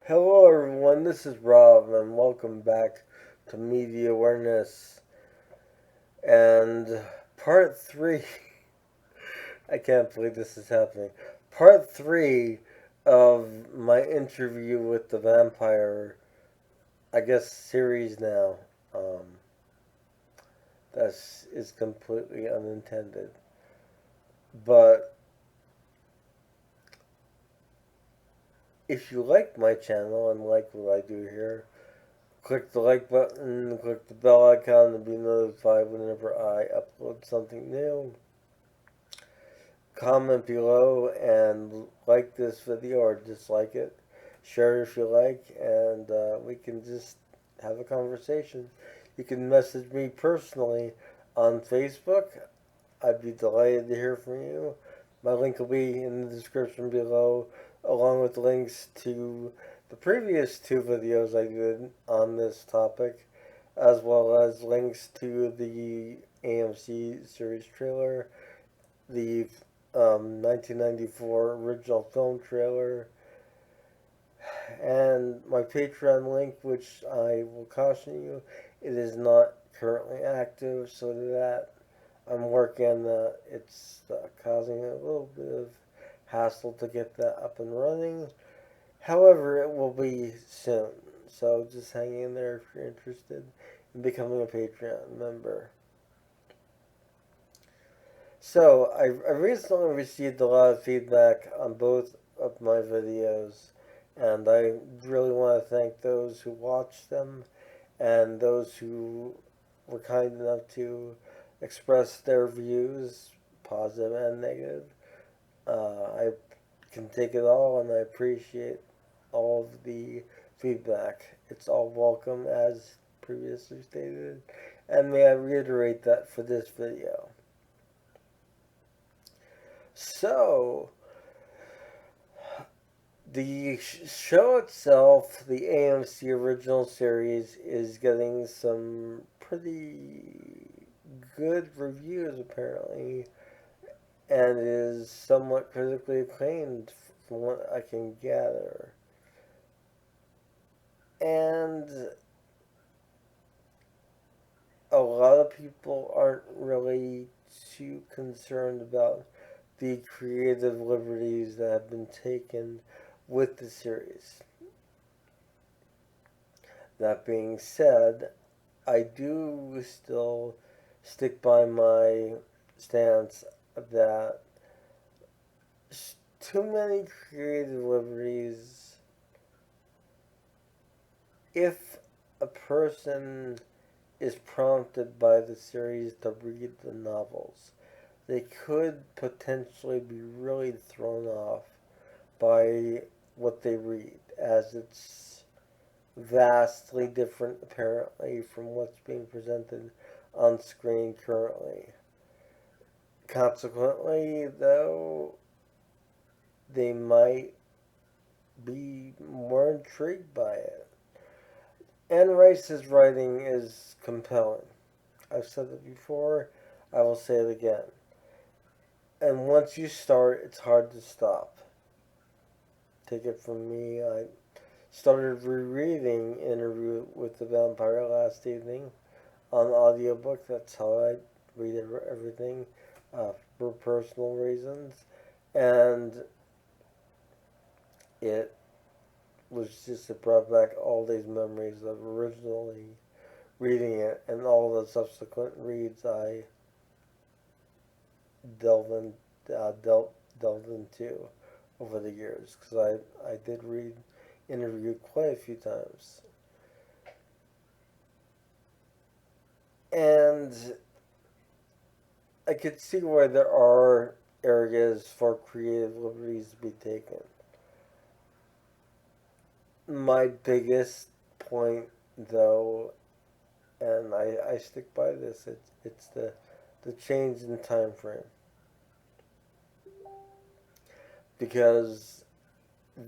Hello, everyone. This is Rob, and welcome back to Media Awareness and Part 3. I can't believe this is happening. Part 3 of my interview with the vampire, I guess, series now. Um, that is completely unintended. But if you like my channel and like what I do here, click the like button, click the bell icon to be notified whenever I upload something new. Comment below and like this video or dislike it. Share if you like, and we can just have a conversation. You can message me personally on Facebook. I'd be delighted to hear from you. My link will be in the description below, along with links to the previous two videos I did on this topic, as well as links to the AMC series trailer, the 1994 original film trailer, and my Patreon link, which I will caution you, it is not currently active, so that I'm working on that. It's causing a little bit of hassle to get that up and running. However, it will be soon, so just hang in there if you're interested in becoming a Patreon member. So, I recently received a lot of feedback on both of my videos, and I really want to thank those who watched them and those who were kind enough to express their views, positive and negative. I can take it all, and I appreciate all of the feedback. It's all welcome, as previously stated, and may I reiterate that for this video. So, the show itself, the AMC original series, is getting some pretty good reviews apparently, and is somewhat critically acclaimed from what I can gather. And a lot of people aren't really too concerned about the creative liberties that have been taken with the series. That being said, I do still stick by my stance that too many creative liberties, if a person is prompted by the series to read the novels, they could potentially be really thrown off by what they read, as it's vastly different apparently from what's being presented on screen currently. Consequently, though, they might be more intrigued by it. Anne Rice's writing is compelling. I've said it before, I will say it again. And once you start, it's hard to stop. Take it from me, I started rereading Interview with the Vampire last evening on audiobook. That's how I read everything, for personal reasons. And it was just, it brought back all these memories of originally reading it and all the subsequent reads I delved, in, delved into over the years, because I did read Interview quite a few times. And I could see where there are areas for creative liberties to be taken. My biggest point, though, and I stick by this, it's the change in time frame. Because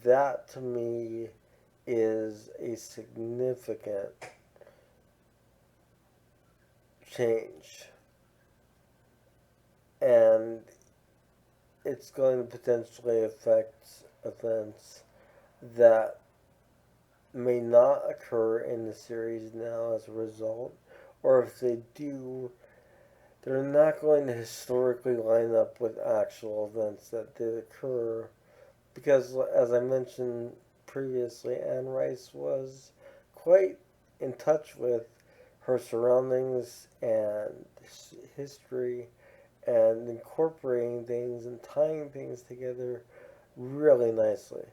that, to me, is a significant change. And it's going to potentially affect events that may not occur in the series now as a result, or if they do, they're not going to historically line up with actual events that did occur. Because, as I mentioned previously, Anne Rice was quite in touch with her surroundings and history and incorporating things and tying things together really nicely.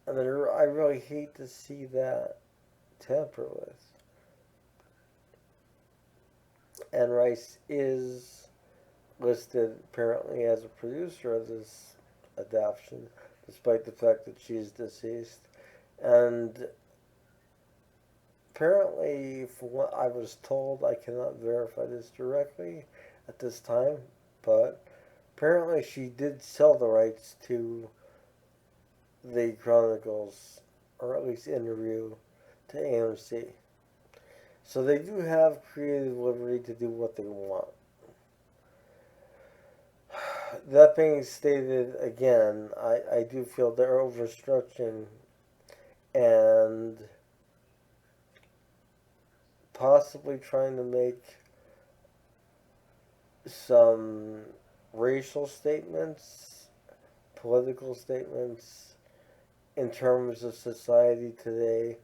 And I really hate to see that tampered with. Anne Rice is listed apparently as a producer of this adaptation, despite the fact that she is deceased. And apparently, from what I was told, I cannot verify this directly at this time, but apparently she did sell the rights to the Chronicles, or at least interview, to AMC. So they do have creative liberty to do what they want. That being stated, again, I do feel they're overstretching and possibly trying to make some racial statements, political statements in terms of society today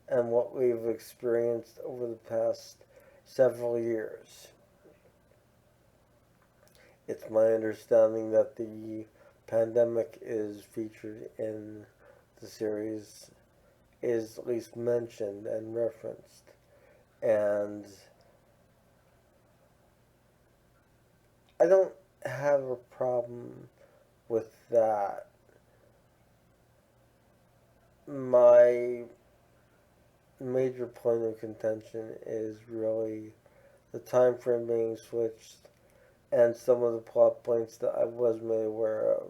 and what we've experienced over the past several years. It's my understanding that the pandemic is featured in the series, is at least mentioned and referenced. And I don't have a problem with that. My major point of contention is really the time frame being switched and some of the plot points that I was made aware of.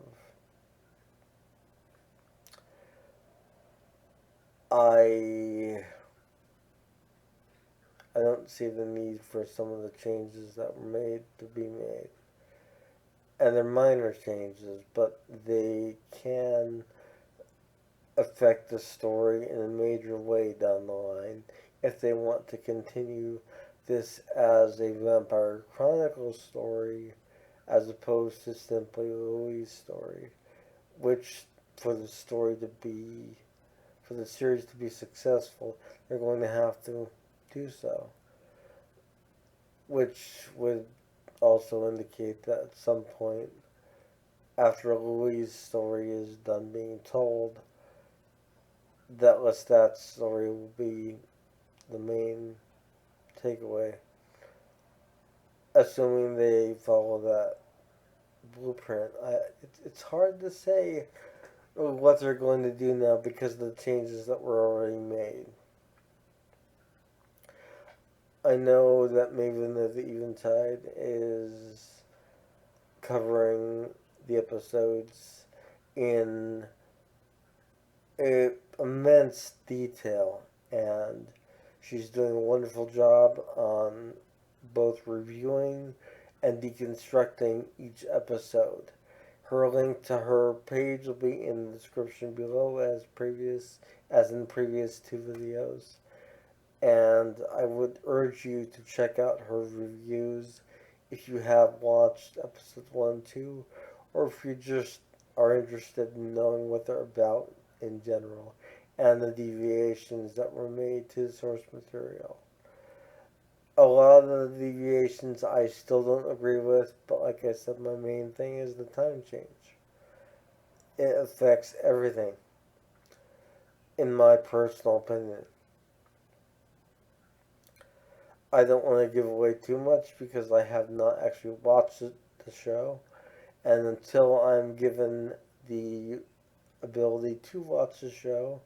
I don't see the need for some of the changes that were made to be made. And they're minor changes, but they can affect the story in a major way down the line if they want to continue this as a Vampire Chronicles story as opposed to simply Louis' story, which for the series to be successful, they're going to have to do so, which would also indicate that at some point after Louis' story is done being told, that Lestat's story will be the main takeaway, assuming they follow that blueprint. It's hard to say what they're going to do now because of the changes that were already made. I know that Maven of the Eventide is covering the episodes in immense detail, and she's doing a wonderful job on both reviewing and deconstructing each episode. Her link to her page will be in the description below as in previous two videos. And I would urge you to check out her reviews if you have watched episodes 1 and 2, or if you just are interested in knowing what they're about in general and the deviations that were made to the source material. A lot of the deviations I still don't agree with, but like I said, my main thing is the time change. It affects everything, in my personal opinion. I don't want to give away too much because I have not actually watched the show, and until I'm given the ability to watch the show,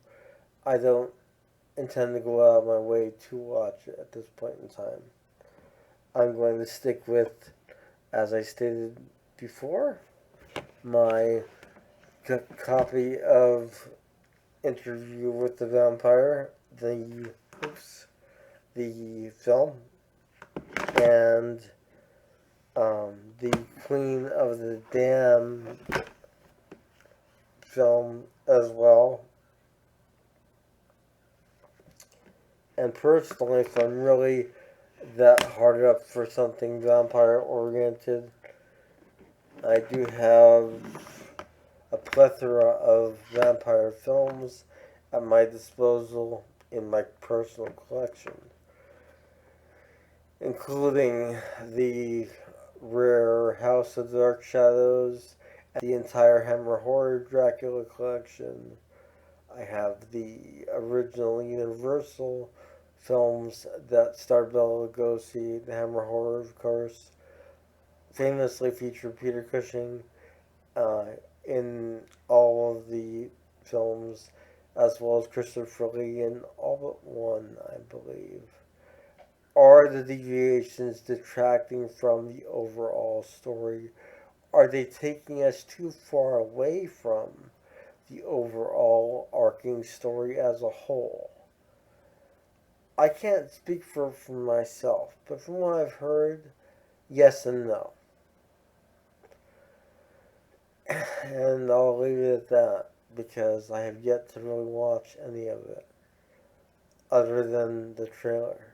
I don't intend to go out of my way to watch it at this point in time. I'm going to stick with, as I stated before, my copy of Interview with the Vampire, the film, and the Queen of the Dam film as well. And personally, if I'm really that hard up for something vampire oriented, I do have a plethora of vampire films at my disposal in my personal collection, including the rare House of Dark Shadows, the entire Hammer Horror Dracula collection. I have the original Universal films that starred Bela Lugosi, the Hammer Horror, of course, famously featured Peter Cushing uh, in all of the films, as well as Christopher Lee in all but one, I believe. Are the deviations detracting from the overall story? Are they taking us too far away from the overall arcing story as a whole? I can't speak for myself, but from what I've heard, yes and no. And I'll leave it at that because I have yet to really watch any of it other than the trailer.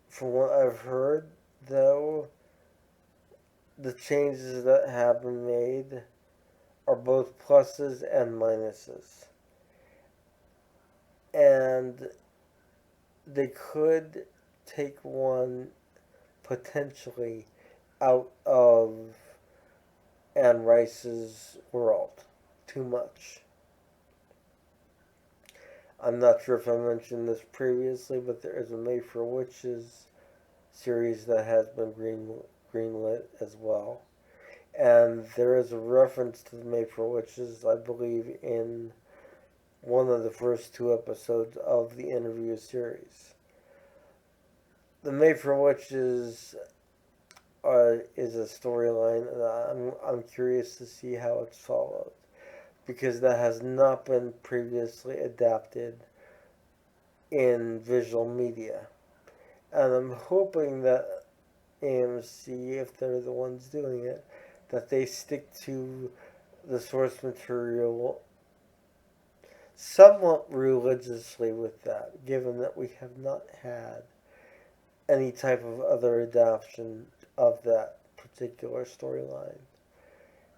From what I've heard, though, the changes that have been made are both pluses and minuses. And they could take one potentially out of Anne Rice's world too much. I'm not sure if I mentioned this previously, but there is a Made for Witches series that has been greenlit as well. And there is a reference to the Made for Witches, I believe, in one of the first two episodes of the interview series. The Made for Witches is a storyline, and I'm curious to see how it's followed because that has not been previously adapted in visual media. And I'm hoping that AMC, if they're the ones doing it, that they stick to the source material somewhat religiously with that, given that we have not had any type of other adaptation of that particular storyline.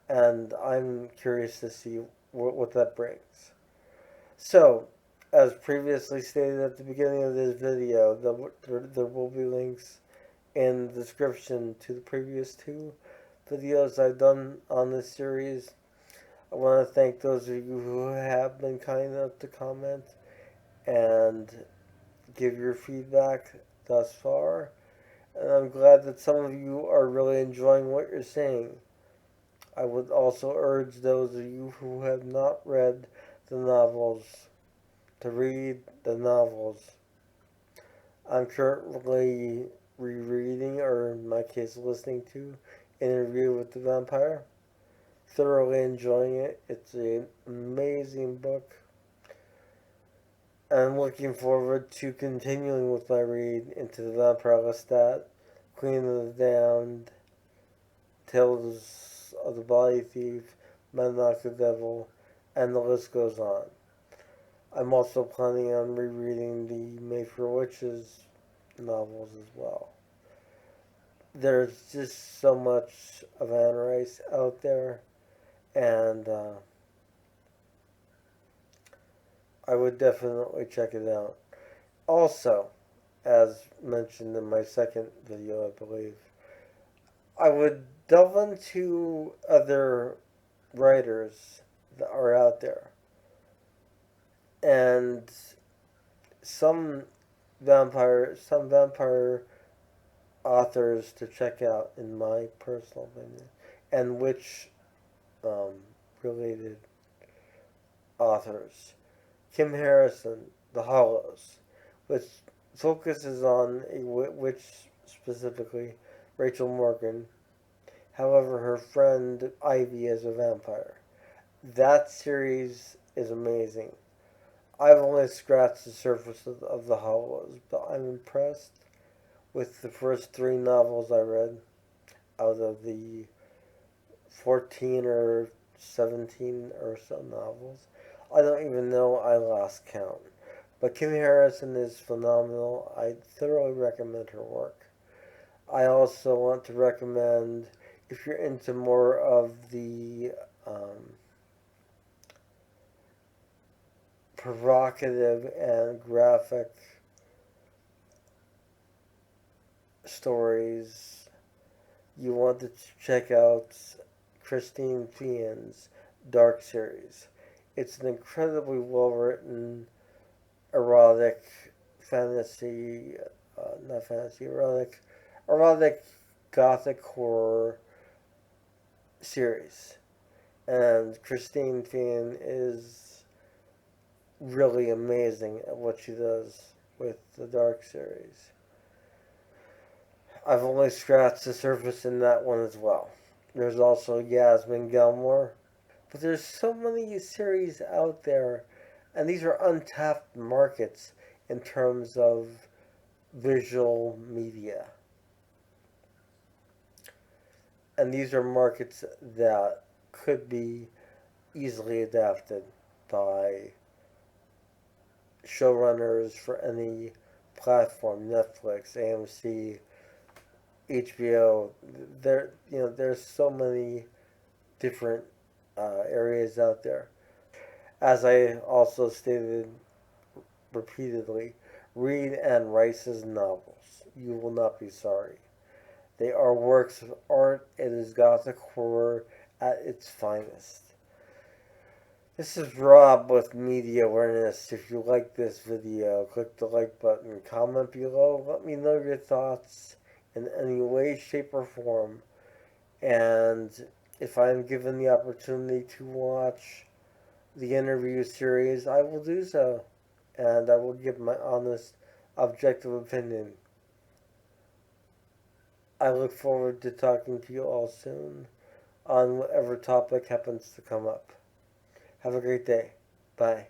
And I'm curious to see what that brings. So, as previously stated at the beginning of this video, there will be links in the description to the previous two videos I've done on this series. I want to thank those of you who have been kind enough to comment and give your feedback thus far. And I'm glad that some of you are really enjoying what you're saying. I would also urge those of you who have not read the novels to read the novels. I'm currently rereading, or in my case, listening to Interview with the Vampire. Thoroughly enjoying it. It's an amazing book. I'm looking forward to continuing with my read into the Vampire Lestat, Queen of the Damned, Tales of the Body Thief, Manlock the Devil, and the list goes on. I'm also planning on rereading the Made for Witches novels as well. There's just so much of Anne Rice out there, and I would definitely check it out. Also, as mentioned in my second video, I believe, I would delve into other writers that are out there. And some vampire authors to check out, in my personal opinion, and which related authors. Kim Harrison, The Hollows, which focuses on a witch specifically, Rachel Morgan. However, her friend Ivy is a vampire. That series is amazing. I've only scratched the surface of The Hollows, but I'm impressed with the first three novels I read out of the 14 or 17 or so novels. I don't even know, I lost count. But Kim Harrison is phenomenal. I thoroughly recommend her work. I also want to recommend, if you're into more of the provocative and graphic stories, you want to check out Christine Feehan's Dark series. It's an incredibly well written erotic fantasy, not fantasy, erotic gothic horror series. And Christine Feehan is really amazing at what she does with the Dark series. I've only scratched the surface in that one as well. There's also Yasmin Gilmore. But there's so many series out there, and these are untapped markets in terms of visual media. And these are markets that could be easily adapted by showrunners for any platform, Netflix, AMC, HBO. There's so many different areas out there. As I also stated repeatedly, read Anne Rice's novels. You will not be sorry. They are works of art. It is gothic horror at its finest. This is Rob with Media Awareness. If you like this video, click the like button, comment below, let me know your thoughts in any way, shape, or form. And if I am given the opportunity to watch the interview series, I will do so. And I will give my honest, objective opinion. I look forward to talking to you all soon on whatever topic happens to come up. Have a great day. Bye.